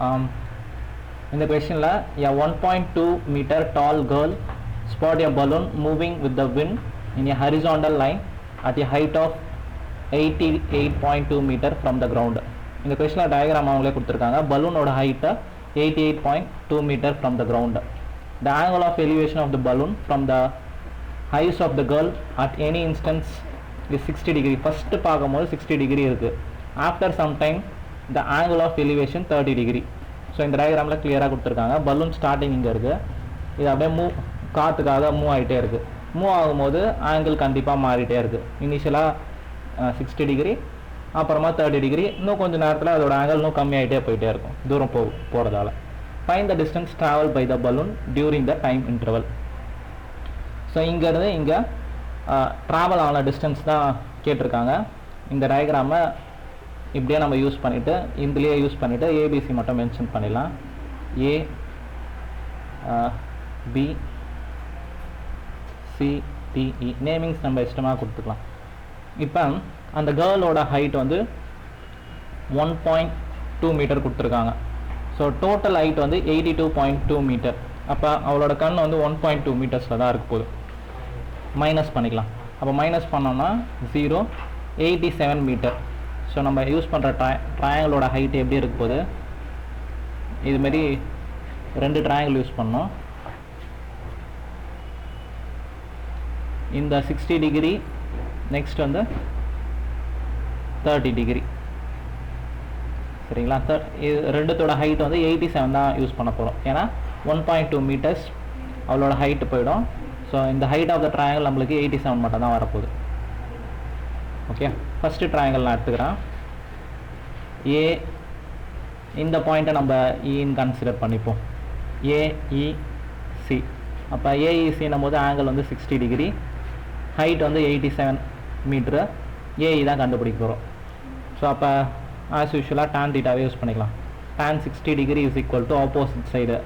In the question la, a 1.2 meter tall girl spot a balloon moving with the wind in a horizontal line at a height of 88.2 meter from the ground. In the question la diagram avangale kuduthirukanga balloon oda height 88.2 meter from the ground. The angle of elevation of the balloon from the eyes of the girl at any instance is 60 degree. First paakumbodhu 60 degree irukku. After some time the angle of elevation 30 degree. So இந்த டயக்ராம்ல கிளியரா கொடுத்துருக்காங்க. Balloon starting இங்கே இருக்கு, இது அப்படியே காற்றுக்காக move ஆகிட்டே இருக்கு. Move ஆகும்போது ஆங்கிள் கண்டிப்பாக மாறிட்டே இருக்கு. இனிஷியலாக 60 டிகிரி, அப்புறமா 30 டிகிரி, இன்னும் கொஞ்சம் நேரத்தில் அதோட ஆங்கிள் இன்னும் கம்மியாகிட்டே போயிட்டே இருக்கும் தூரம் போகிறதால. Find the distance travel by the balloon during the time interval. So இங்கேருந்து இங்கே ட்ராவல் ஆன டிஸ்டன்ஸ் தான் கேட்டிருக்காங்க. இந்த டயக்ராமை இப்படியே நம்ம யூஸ் பண்ணிவிட்டு இதுலேயே யூஸ் பண்ணிவிட்டு ஏபிசி மட்டும் மென்ஷன் பண்ணிடலாம். ஏ பி சி டிஇ நேமிங்ஸ் நம்ம இஷ்டமாக கொடுத்துக்கலாம். இப்போ அந்த கேர்ளோட ஹைட் வந்து 1.2 மீட்டர் கொடுத்துருக்காங்க. ஸோ டோட்டல் ஹைட் வந்து 82.2 மீட்டர். அப்போ அவளோட கண் வந்து 1.2 மீட்டர்ஸில் தான் இருக்க போகுது. மைனஸ் பண்ணிக்கலாம். அப்போ மைனஸ் பண்ணோம்னா 0, 87 மீட்டர். ஸோ நம்ம யூஸ் பண்ணுற ட்ரையாங்கிளோட ஹைட் எப்படி இருக்க போகுது, இதுமாரி 2 ட்ரையாங்கிள் யூஸ் பண்ணோம். இந்த 60 டிகிரி, நெக்ஸ்ட் வந்து 30 டிகிரி. சரிங்களா? இது ரெண்டுத்தோட ஹைட் வந்து 87 தான் யூஸ் பண்ண போகிறோம். ஏன்னா 1.2 மீட்டர்ஸ் அவளோட ஹைட்டு போயிடும். ஸோ இந்த ஹைட் ஆஃப் த ட்ரையாங்கிள் நம்மளுக்கு 87 மட்டும் தான் வரப்போகுது. ஓகே, ஃபஸ்ட்டு ட்ரையாங்கிள் நான் எடுத்துக்கிறேன். ஏ, இந்த பாயிண்ட்டை நம்ம இன்னு கன்சிடர் பண்ணிப்போம். ஏஇசி. அப்போ ஏஇசின்னும் போது ஆங்கிள் வந்து 60 டிகிரி, ஹைட் வந்து 87 மீட்ரு. ஏஇ தான் கண்டுபிடிக்க போகிறோம். ஸோ அப்போ ஆஸ் யூஷுவலாக tan தீட்டாவே யூஸ் பண்ணிக்கலாம். tan 60 degree is equal to opposite side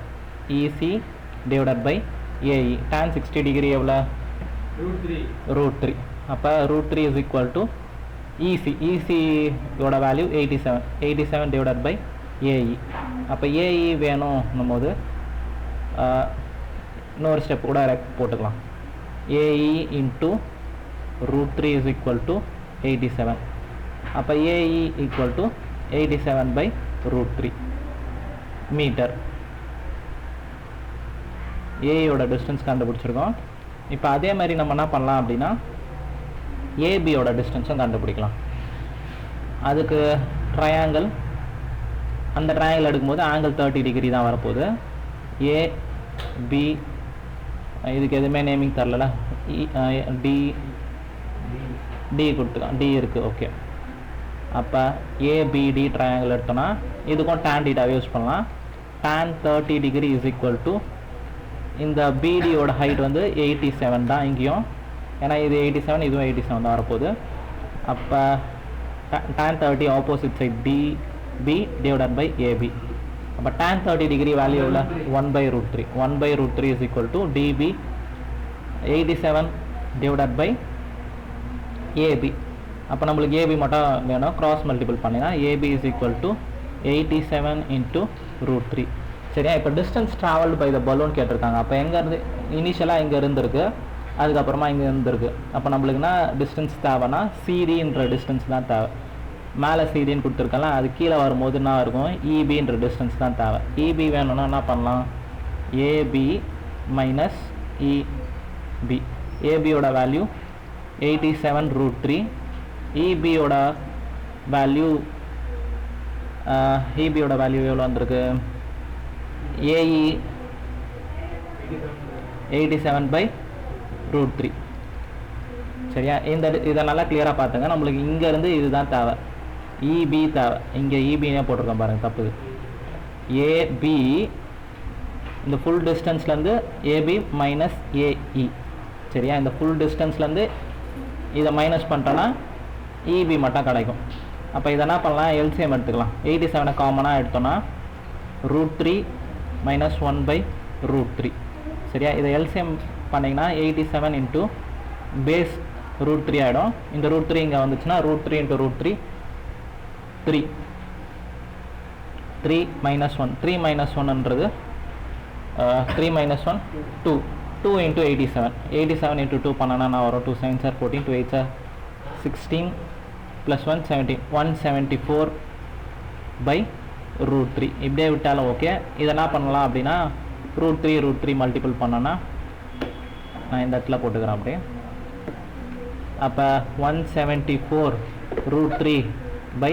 E C divided by A E. tan 60 degree எவ்வளோ? √3. அப்போ √3 இஸ் ஈக்குவல் டு இசி. இசியோட வேல்யூ 87 டிவைடட் பை ஏஇ. அப்போ ஏஇ வேணும்னும் போது இன்னொரு ஸ்டெப் கூட போட்டுக்கலாம். A E into √3 is equal to 87. அப்போ A E equal to 87 by √3 meter. ஏஇயோட டிஸ்டன்ஸ் கண்டுபிடிச்சிருக்கோம். இப்போ அதே மாதிரி நம்ம என்ன பண்ணலாம் அப்படின்னா ஏபியோட டிஸ்டன்ஸும் கண்டுபிடிக்கலாம். அதுக்கு ட்ரையாங்கிள், அந்த ட்ரையாங்கிள் எடுக்கும்போது ஆங்கிள் 30 டிகிரி தான் வரப்போகுது. ஏபி, இதுக்கு எதுவுமே நேமிங் தரல, டி கொடுத்துக்கலாம். டி இருக்குது. ஓகே, அப்போ ஏபிடி ட்ரையாங்கிள் எடுத்தோன்னா இதுக்கும் tan தீட்டாவே யூஸ் பண்ணலாம். tan 30 degree is equal to இந்த பிடியோட ஹைட் வந்து 87 தான் இங்கேயும், ஏன்னா இது 87, இதுவும் 87 தான் வரப்போகுது. அப்போ tan 30 opposite side DB divided by AB. அப்போ tan 30 டிகிரி வேல்யூ எவ்வளோ? 1/√3. 1/√3 is equal to DB 87 divided by AB. அப்போ நம்மளுக்கு ஏபி மட்டும் வேணும், கிராஸ் மல்டிபிள் பண்ணினா AB is equal to 87 into √3. சரியா? இப்போ distance travelled by the balloon கேட்டிருக்காங்க. அப்போ எங்கேருந்து இனிஷியலாக இங்கே இருந்திருக்கு, அதுக்கப்புறமா இங்கே இருந்திருக்கு. அப்போ நம்மளுக்குன்னா டிஸ்டன்ஸ் தேவைன்னா சிடின்ற டிஸ்டன்ஸ் தான் தேவை. மேலே சிடின்னு கொடுத்துருக்கலாம், அது கீழே வரும்போது என்ன இருக்கும், இபின்ற டிஸ்டன்ஸ் தான் தேவை. இபி வேணும்னா என்ன பண்ணலாம், ஏபி மைனஸ் இபி. ஏபியோட வேல்யூ 87√3. இபியோட வேல்யூ எவ்வளோ வந்திருக்கு, ஏஇ 87 பை √3. சரியா? இதை நல்லா கிளியராக பார்த்துங்க. நம்மளுக்கு இங்கேருந்து இதுதான் தேவை, இபி தேவை. இங்கே இபினே போட்டிருக்கோம் பாருங்கள், தப்பு. ஏபி இந்த ஃபுல் டிஸ்டன்ஸ்லேருந்து ஏபி மைனஸ் ஏஇ. சரியா? இந்த ஃபுல் டிஸ்டன்ஸ்லேருந்து இதை மைனஸ் பண்ணிட்டோன்னா இபி மட்டும் கிடைக்கும். அப்போ இதை என்ன பண்ணலாம், எல்சிஎம் எடுத்துக்கலாம். 87 காமனாக எடுத்தோன்னா √3 மைனஸ் 1/√3. சரியா? இதை எல்சிஎம் பண்ணிங்கன்னா 87 இன்ட்டு பேஸ் √3 ஆகிடும். இந்த √3 இங்கே வந்துச்சுன்னா √3 × √3 3. 3 minus 1, 3 minus 1ன்றது 3 minus 1 2, 2 into 87, 87 into 2 பண்ணனா நான் வரும் 2 7s are 14, 2 8s are 16 plus 1 17, 174 by root 3. இப்படியே விட்டாலும் ஓகே. இதை என்ன பண்ணலாம் அப்படின்னா root 3 மல்டிபிள் பண்ணனா நான் இந்த இடத்துல போட்டுக்கிறேன் அப்படியே. அப்போ 174 root 3 by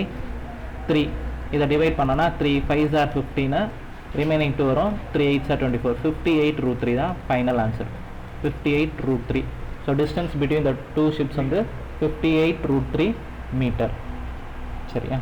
3 இதை டிவைட் பண்ணனா 3 5s are 15, ரிமைனிங் 2 வரும், 3 8s are 24, 58 root 3 தான் final answer. 58 root 3. So distance between the two ships வந்து 58 root 3 மீட்டர். சரியா?